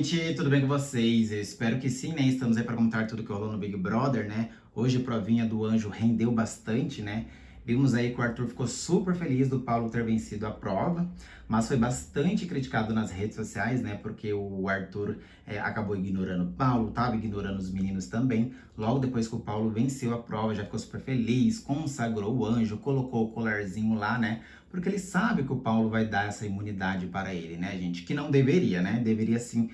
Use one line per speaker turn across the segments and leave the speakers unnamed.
gente, tudo bem com vocês? Eu espero que sim, né? Estamos aí para contar tudo que rolou no Big Brother, né? Hoje a provinha do Anjo rendeu bastante, né? Vimos aí que o Arthur ficou super feliz do Paulo ter vencido a prova, mas foi bastante criticado nas redes sociais, né? Porque o Arthur acabou ignorando o Paulo, tava ignorando os meninos também. Logo depois que o Paulo venceu a prova, já ficou super feliz, consagrou o Anjo, colocou o colarzinho lá, né? Porque ele sabe que o Paulo vai dar essa imunidade para ele, né, gente? Que não deveria, né? Deveria sim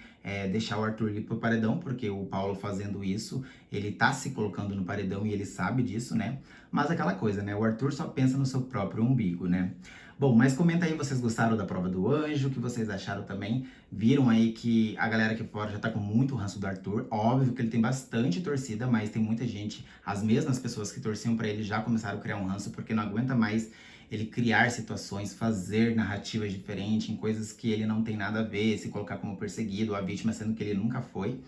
deixar o Arthur ir pro paredão, porque o Paulo fazendo isso, ele tá se colocando no paredão e ele sabe disso, né? Mas aquela coisa, né? O Arthur só pensa no seu próprio umbigo, né? Bom, mas comenta aí, vocês gostaram da prova do Anjo? O que vocês acharam também? Viram aí que a galera aqui fora já tá com muito ranço do Arthur. Óbvio que ele tem bastante torcida, mas tem muita gente, as mesmas pessoas que torciam para ele já começaram a criar um ranço porque não aguenta mais ele criar situações, fazer narrativas diferentes em coisas que ele não tem nada a ver, se colocar como perseguido ou a vítima, sendo que ele nunca foi.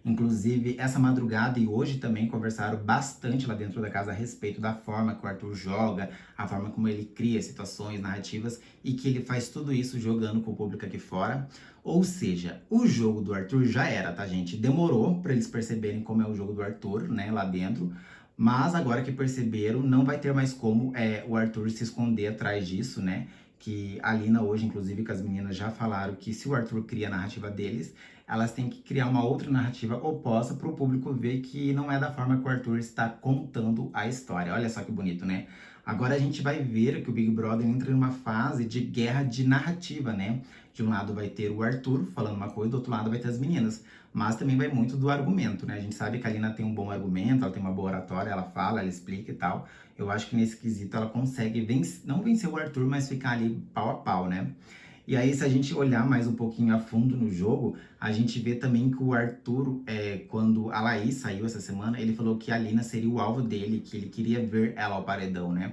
Inclusive, essa madrugada e hoje também conversaram bastante lá dentro da casa a respeito da forma que o Arthur joga, a forma como ele cria situações, narrativas e que ele faz tudo isso jogando com o público aqui fora. Ou seja, o jogo do Arthur já era, tá, gente? Demorou para eles perceberem como é o jogo do Arthur, né, lá dentro. Mas agora que perceberam, não vai ter mais como o Arthur se esconder atrás disso, né? Que a Lina hoje, inclusive, que as meninas já falaram que se o Arthur cria a narrativa deles, elas têm que criar uma outra narrativa oposta para o público ver que não é da forma que o Arthur está contando a história. Olha só que bonito, né? Agora a gente vai ver que o Big Brother entra em uma fase de guerra de narrativa, né? De um lado vai ter o Arthur falando uma coisa, do outro lado vai ter as meninas. Mas também vai muito do argumento, né? A gente sabe que a Lina tem um bom argumento, ela tem uma boa oratória, ela fala, ela explica e tal. Eu acho que nesse quesito ela consegue não vencer o Arthur, mas ficar ali pau a pau, né? E aí, se a gente olhar mais um pouquinho a fundo no jogo, a gente vê também que o Arthur, quando a Laís saiu essa semana, ele falou que a Lina seria o alvo dele, que ele queria ver ela ao paredão, né?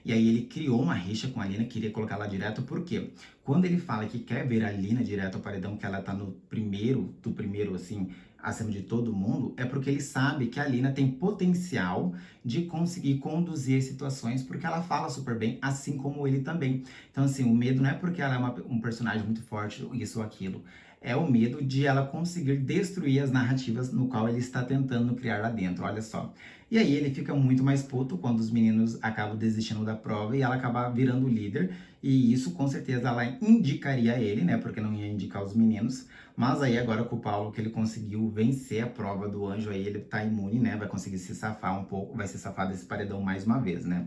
E aí ele criou uma rixa com a Lina, queria colocar ela direto, por quê? Quando ele fala que quer ver a Lina direto ao paredão, que ela tá no primeiro, do primeiro, assim, acima de todo mundo, é porque ele sabe que a Lina tem potencial de conseguir conduzir as situações, porque ela fala super bem, assim como ele também. Então, assim, o medo não é porque ela é um personagem muito forte, isso ou aquilo. É o medo de ela conseguir destruir as narrativas no qual ele está tentando criar lá dentro, olha só. E aí ele fica muito mais puto quando os meninos acabam desistindo da prova e ela acaba virando líder. E isso, com certeza, ela indicaria ele, né? Porque não ia indicar os meninos. Mas aí agora com o Paulo, que ele conseguiu vencer a prova do Anjo, aí ele tá imune, né? Vai conseguir se safar um pouco, vai se safar desse paredão mais uma vez, né?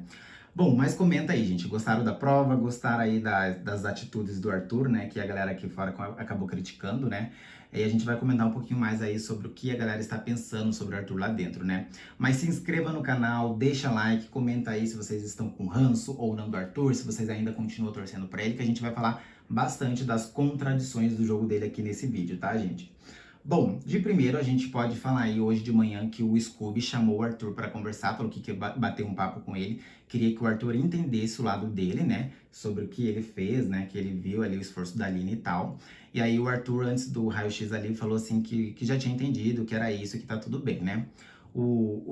Bom, mas comenta aí, gente. Gostaram da prova? Gostaram aí das atitudes do Arthur, né? Que a galera aqui fora acabou criticando, né? E a gente vai comentar um pouquinho mais aí sobre o que a galera está pensando sobre o Arthur lá dentro, né? Mas se inscreva no canal, deixa like, comenta aí se vocês estão com ranço ou não do Arthur, se vocês ainda continuam torcendo pra ele, que a gente vai falar bastante das contradições do jogo dele aqui nesse vídeo, tá, gente? Bom, de primeiro a gente pode falar aí hoje de manhã que o Scooby chamou o Arthur para conversar, falou que quer bater um papo com ele, queria que o Arthur entendesse o lado dele, né, sobre o que ele fez, né, que ele viu ali o esforço da Aline e tal. E aí o Arthur, antes do raio-x ali, falou assim que já tinha entendido, que era isso, que tá tudo bem, né.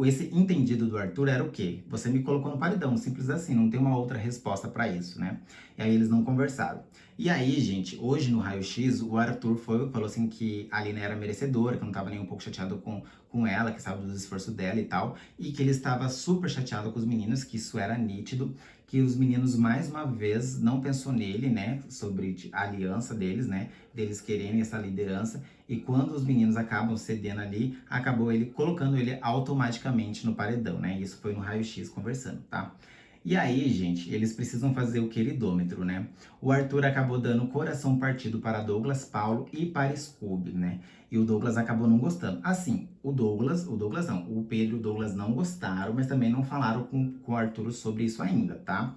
Esse entendido do Arthur era o quê? Você me colocou no paredão, simples assim, não tem uma outra resposta para isso, né? E aí eles não conversaram. E aí, gente, hoje no raio-x, o Arthur falou assim que a Alina era merecedora, que não tava nem um pouco chateado com ela, que sabe dos esforços dela e tal, e que ele estava super chateado com os meninos, que isso era nítido, que os meninos, mais uma vez, não pensou nele, né, sobre a aliança deles, né, deles quererem essa liderança, e quando os meninos acabam cedendo ali, acabou ele colocando ele automaticamente no paredão, né, isso foi no raio-x conversando, tá? E aí, gente, eles precisam fazer o queridômetro, né? O Arthur acabou dando coração partido para Douglas, Paulo e para Scooby, né? E o Douglas acabou não gostando. Assim, o Douglas não, o Pedro e o Douglas não gostaram, mas também não falaram com o Arthur sobre isso ainda, tá?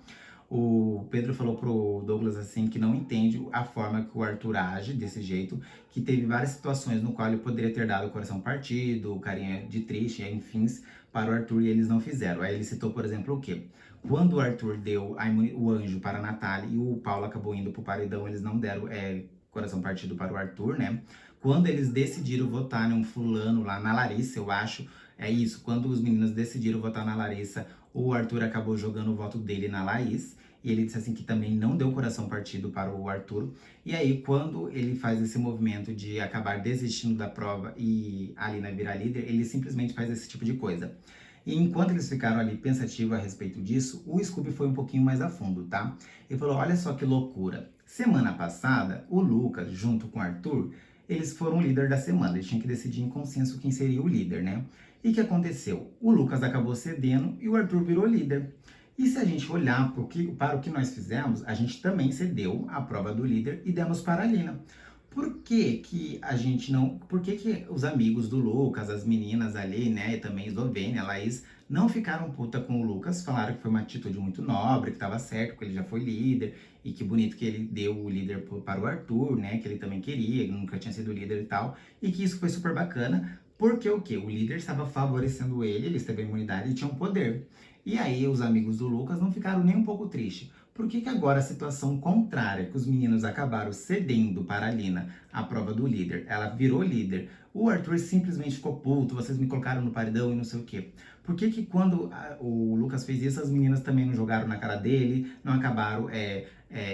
O Pedro falou pro Douglas assim que não entende a forma que o Arthur age desse jeito, que teve várias situações no qual ele poderia ter dado o coração partido, carinha de triste, enfim, para o Arthur e eles não fizeram. Aí ele citou, por exemplo, o quê? Quando o Arthur deu o anjo para a Natália e o Paulo acabou indo pro paredão, eles não deram coração partido para o Arthur, né? Quando eles decidiram votar em um fulano lá na Larissa, eu acho, É isso, quando os meninos decidiram votar na Larissa, o Arthur acabou jogando o voto dele na Laís. E ele disse assim que também não deu coração partido para o Arthur. E aí, quando ele faz esse movimento de acabar desistindo da prova e a Alina virar líder, ele simplesmente faz esse tipo de coisa. E enquanto eles ficaram ali pensativos a respeito disso, o Scooby foi um pouquinho mais a fundo, tá? Ele falou: olha só que loucura. Semana passada, o Lucas, junto com o Arthur, eles foram o líder da semana. Eles tinham que decidir em consenso quem seria o líder, né? E o que aconteceu? O Lucas acabou cedendo e o Arthur virou líder. E se a gente olhar para o que nós fizemos, a gente também cedeu a prova do líder e demos para a Lina. Por que que a gente não... Por que que os amigos do Lucas, as meninas ali, né, e também Eslovênia, Laís, não ficaram puta com o Lucas? Falaram que foi uma atitude muito nobre, que estava certo, que ele já foi líder, e que bonito que ele deu o líder para o Arthur, né, que ele também queria, que nunca tinha sido líder e tal, e que isso foi super bacana, porque o quê? O líder estava favorecendo ele teve a imunidade e tinha um poder. E aí os amigos do Lucas não ficaram nem um pouco tristes. Por que que agora a situação contrária, que os meninos acabaram cedendo para a Lina a prova do líder, ela virou líder, o Arthur simplesmente ficou puto, vocês me colocaram no paredão e não sei o quê. Por que que quando o Lucas fez isso, as meninas também não jogaram na cara dele, não acabaram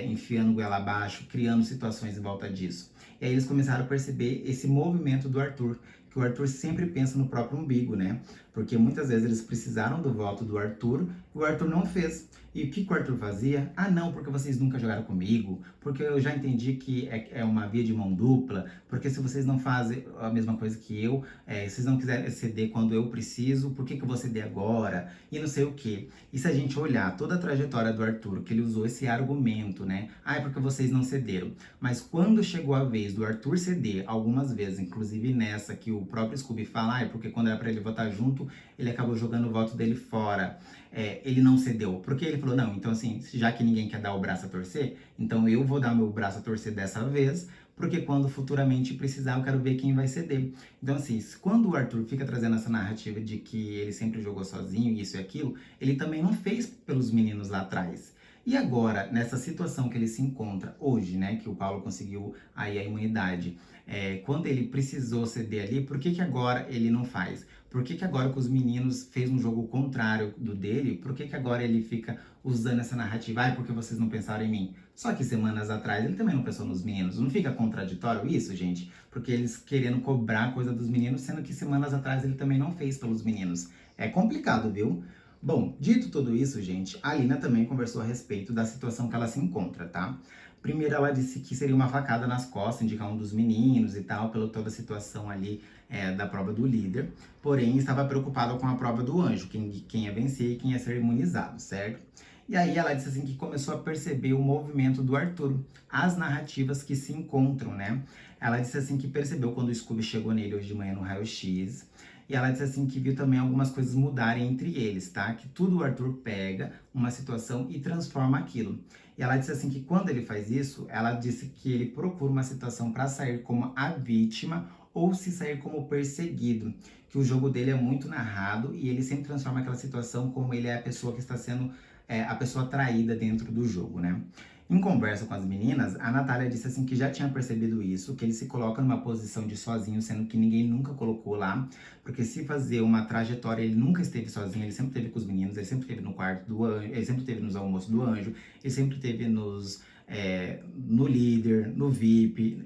enfiando goela abaixo, criando situações em volta disso? E aí eles começaram a perceber esse movimento do Arthur, que o Arthur sempre pensa no próprio umbigo, né? Porque muitas vezes eles precisaram do voto do Arthur e o Arthur não fez. E o que o Arthur fazia? Ah, não, porque vocês nunca jogaram comigo, porque eu já entendi que é uma via de mão dupla, porque se vocês não fazem a mesma coisa que eu, vocês não quiserem ceder quando eu preciso, por que que eu vou ceder agora? E não sei o quê. E se a gente olhar toda a trajetória do Arthur, que ele usou esse argumento, né? Ah, é porque vocês não cederam. Mas quando chegou a vez do Arthur ceder, algumas vezes, inclusive nessa que o próprio Scooby fala, ah, é porque quando era pra ele votar junto, ele acabou jogando o voto dele fora. Ele não cedeu. Porque ele falou, não, então assim, já que ninguém quer dar o braço a torcer, então eu vou dar meu braço a torcer dessa vez, porque quando futuramente precisar, eu quero ver quem vai ceder. Então assim, quando o Arthur fica trazendo essa narrativa de que ele sempre jogou sozinho, isso e aquilo, ele também não fez pelos meninos lá atrás. E agora, nessa situação que ele se encontra hoje, né, que o Paulo conseguiu aí a imunidade, quando ele precisou ceder ali, por que que agora ele não faz? Por que que agora que os meninos fez um jogo contrário do dele, por que que agora ele fica usando essa narrativa? Ah, porque vocês não pensaram em mim. Só que semanas atrás ele também não pensou nos meninos. Não fica contraditório isso, gente? Porque eles querendo cobrar coisa dos meninos, sendo que semanas atrás ele também não fez pelos meninos. É complicado, viu? Bom, dito tudo isso, gente, a Alina também conversou a respeito da situação que ela se encontra, tá? Primeiro ela disse que seria uma facada nas costas, indicar um dos meninos e tal, pela toda a situação ali da prova do líder. Porém, estava preocupada com a prova do anjo, quem ia vencer e quem ia ser imunizado, certo? E aí ela disse assim que começou a perceber o movimento do Arthur, as narrativas que se encontram, né? Ela disse assim que percebeu quando o Scooby chegou nele hoje de manhã no raio-x. E ela disse assim que viu também algumas coisas mudarem entre eles, tá? Que tudo o Arthur pega uma situação e transforma aquilo. E ela disse assim que quando ele faz isso, ela disse que ele procura uma situação para sair como a vítima ou se sair como perseguido. Que o jogo dele é muito narrado e ele sempre transforma aquela situação como ele é a pessoa que está sendo a pessoa traída dentro do jogo, né? Em conversa com as meninas, a Natália disse assim que já tinha percebido isso, que ele se coloca numa posição de sozinho, sendo que ninguém nunca colocou lá, porque se fazer uma trajetória, ele nunca esteve sozinho, ele sempre esteve com os meninos, ele sempre esteve no quarto do anjo, ele sempre esteve nos almoços do anjo, ele sempre esteve no líder, no VIP,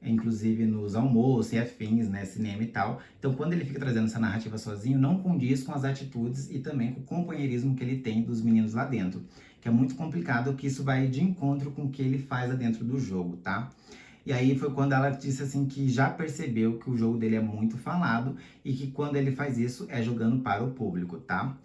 inclusive nos almoços e afins, né, cinema e tal. Então, quando ele fica trazendo essa narrativa sozinho, não condiz com as atitudes e também com o companheirismo que ele tem dos meninos lá dentro, que é muito complicado, que isso vai de encontro com o que ele faz lá dentro do jogo, tá? E aí foi quando ela disse assim que já percebeu que o jogo dele é muito falado e que quando ele faz isso é jogando para o público, tá?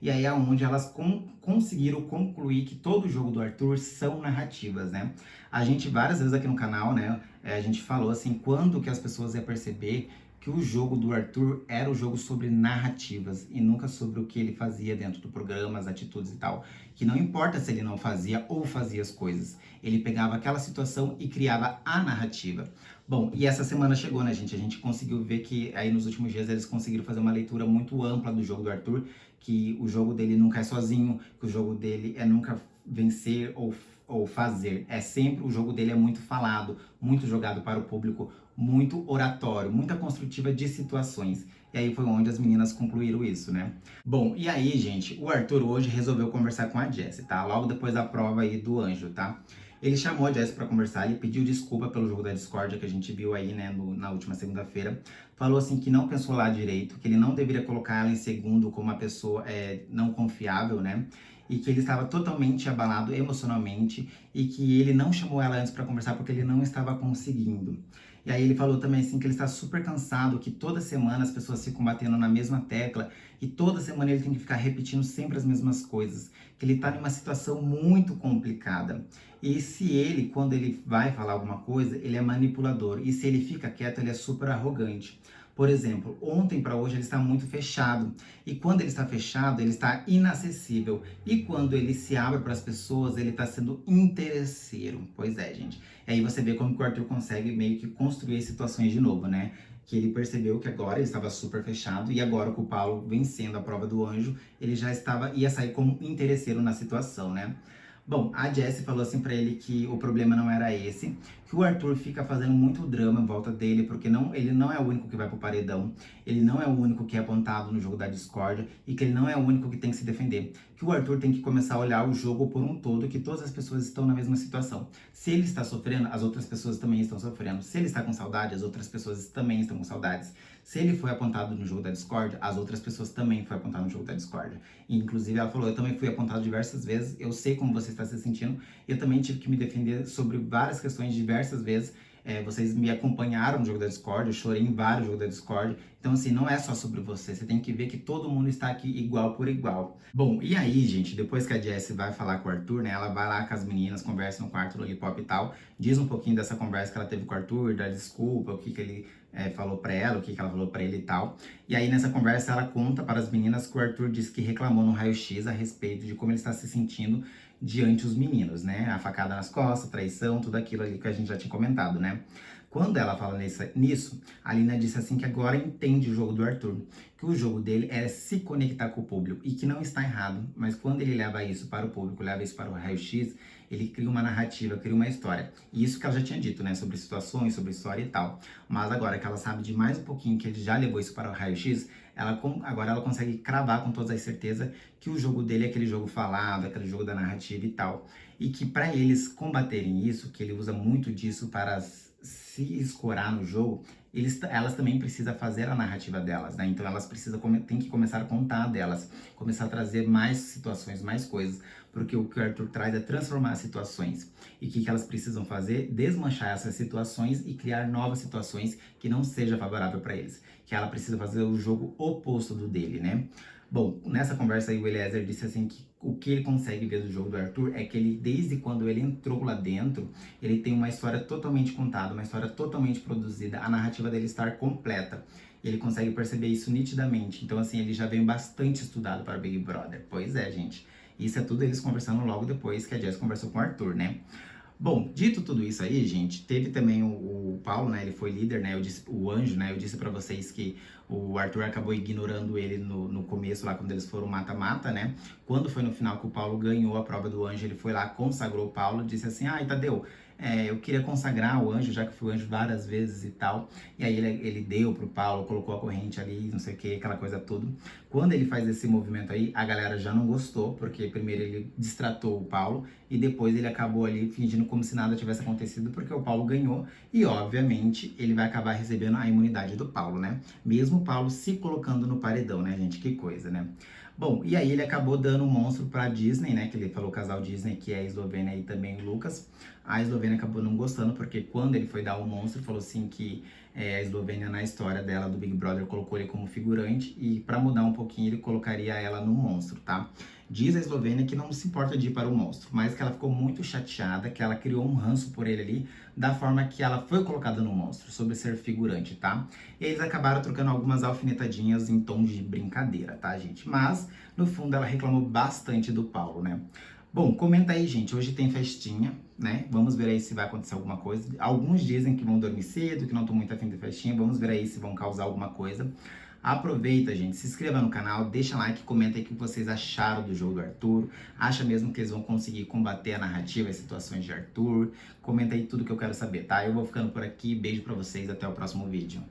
E aí é onde elas conseguiram concluir que todo o jogo do Arthur são narrativas, né? A gente várias vezes aqui no canal, né, a gente falou assim, quando que as pessoas iam perceber que o jogo do Arthur era o jogo sobre narrativas e nunca sobre o que ele fazia dentro do programa, as atitudes e tal. Que não importa se ele não fazia ou fazia as coisas, ele pegava aquela situação e criava a narrativa. Bom, e essa semana chegou, né, gente? A gente conseguiu ver que aí nos últimos dias eles conseguiram fazer uma leitura muito ampla do jogo do Arthur, que o jogo dele nunca é sozinho, que o jogo dele é nunca vencer ou fazer. É sempre, o jogo dele é muito falado, muito jogado para o público, muito oratório, muita construtiva de situações. E aí foi onde as meninas concluíram isso, né? Bom, e aí, gente, o Arthur hoje resolveu conversar com a Jessie, tá? Logo depois da prova aí do anjo, tá? Ele chamou a Jessie pra conversar, ele pediu desculpa pelo jogo da discórdia que a gente viu aí, né, na última segunda-feira. Falou assim que não pensou lá direito, que ele não deveria colocar ela em segundo como uma pessoa não confiável, né? E que ele estava totalmente abalado emocionalmente e que ele não chamou ela antes para conversar porque ele não estava conseguindo. E aí ele falou também assim que ele está super cansado, que toda semana as pessoas ficam batendo na mesma tecla e toda semana ele tem que ficar repetindo sempre as mesmas coisas, que ele está numa situação muito complicada. E se ele, quando ele vai falar alguma coisa, ele é manipulador, e se ele fica quieto, ele é super arrogante. Por exemplo, ontem para hoje ele está muito fechado. E quando ele está fechado, ele está inacessível. E quando ele se abre para as pessoas, ele está sendo interesseiro. Pois é, gente. E aí você vê como que o Arthur consegue meio que construir situações de novo, né? Que ele percebeu que agora ele estava super fechado e agora com o Paulo vencendo a prova do anjo, ele já ia sair como interesseiro na situação, né? Bom, a Jessie falou assim pra ele que o problema não era esse, que o Arthur fica fazendo muito drama em volta dele, porque ele não é o único que vai pro paredão, ele não é o único que é apontado no jogo da discórdia e que ele não é o único que tem que se defender. Que o Arthur tem que começar a olhar o jogo por um todo, que todas as pessoas estão na mesma situação. Se ele está sofrendo, as outras pessoas também estão sofrendo. Se ele está com saudade, as outras pessoas também estão com saudades. Se ele foi apontado no jogo da discórdia, as outras pessoas também foram apontadas no jogo da discórdia. E, inclusive, ela falou, eu também fui apontado diversas vezes, eu sei como você está se sentindo, eu também tive que me defender sobre várias questões diversas vezes. Vocês me acompanharam no jogo da Discord, eu chorei em vários jogos da Discord. Então, assim, não é só sobre você tem que ver que todo mundo está aqui igual por igual. Bom, e aí, gente, depois que a Jessie vai falar com o Arthur, né, ela vai lá com as meninas, conversa no quarto do Lollipop e tal, diz um pouquinho dessa conversa que ela teve com o Arthur, dá desculpa, o que que ele falou pra ela, o que que ela falou pra ele e tal. E aí, nessa conversa, ela conta para as meninas que o Arthur disse que reclamou no raio-x a respeito de como ele está se sentindo diante os meninos, né? A facada nas costas, traição, tudo aquilo ali que a gente já tinha comentado, né? Quando ela fala nisso, a Lina disse assim que agora entende o jogo do Arthur, que o jogo dele é se conectar com o público e que não está errado, mas quando ele leva isso para o público, leva isso para o raio-x, ele cria uma narrativa, cria uma história. E isso que ela já tinha dito, né, sobre situações, sobre história e tal. Mas agora que ela sabe de mais um pouquinho que ele já levou isso para o raio-x, agora ela consegue cravar com toda a certeza que o jogo dele é aquele jogo falado, aquele jogo da narrativa e tal. E que para eles combaterem isso, que ele usa muito disso para se escorar no jogo, elas também precisam fazer a narrativa delas, né? Então elas têm que começar a contar delas, começar a trazer mais situações, mais coisas, porque o que o Arthur traz é transformar situações. E o que elas precisam fazer? Desmanchar essas situações e criar novas situações que não seja favorável para eles. Que ela precisa fazer o jogo oposto do dele, né? Bom, nessa conversa aí o Eliezer disse assim que o que ele consegue ver do jogo do Arthur é que ele, desde quando ele entrou lá dentro, ele tem uma história totalmente contada, uma história totalmente produzida, a narrativa dele estar completa. Ele consegue perceber isso nitidamente. Então, assim, ele já veio bastante estudado para Big Brother. Pois é, gente. Isso é tudo eles conversando logo depois que a Jess conversou com o Arthur, né? Bom, dito tudo isso aí, gente, teve também o Paulo, né? Ele foi líder, né? O anjo, né? Eu disse pra vocês que o Arthur acabou ignorando ele no começo, lá quando eles foram mata-mata, né? Quando foi no final que o Paulo ganhou a prova do anjo, ele foi lá, consagrou o Paulo, disse assim: ai, Tadeu, eu queria consagrar o anjo, já que fui anjo várias vezes e tal. E aí ele deu pro Paulo, colocou a corrente ali, não sei o que, aquela coisa toda. Quando ele faz esse movimento aí, a galera já não gostou, porque primeiro ele destratou o Paulo e depois ele acabou ali fingindo como se nada tivesse acontecido, porque o Paulo ganhou e, obviamente, ele vai acabar recebendo a imunidade do Paulo, né? Mesmo o Paulo se colocando no paredão, né, gente? Que coisa, né? Bom, e aí ele acabou dando um monstro pra Disney, né? Que ele falou o casal Disney, que é a Eslovênia e também o Lucas. A Eslovênia acabou não gostando, porque quando ele foi dar o monstro, falou assim que a Eslovênia, na história dela do Big Brother, colocou ele como figurante e pra mudar um pouquinho, ele colocaria ela no monstro, tá? Diz a Eslovênia que não se importa de ir para o monstro, mas que ela ficou muito chateada, que ela criou um ranço por ele ali, da forma que ela foi colocada no monstro, sobre ser figurante, tá? E eles acabaram trocando algumas alfinetadinhas em tom de brincadeira, tá, gente? Mas, no fundo, ela reclamou bastante do Paulo, né? Bom, comenta aí, gente. Hoje tem festinha, né? Vamos ver aí se vai acontecer alguma coisa. Alguns dizem que vão dormir cedo, que não estão muito afim de festinha. Vamos ver aí se vão causar alguma coisa. Aproveita, gente, se inscreva no canal, deixa like, comenta aí o que vocês acharam do jogo do Arthur. Acha mesmo que eles vão conseguir combater a narrativa e as situações de Arthur? Comenta aí tudo que eu quero saber, tá? Eu vou ficando por aqui, beijo pra vocês, até o próximo vídeo.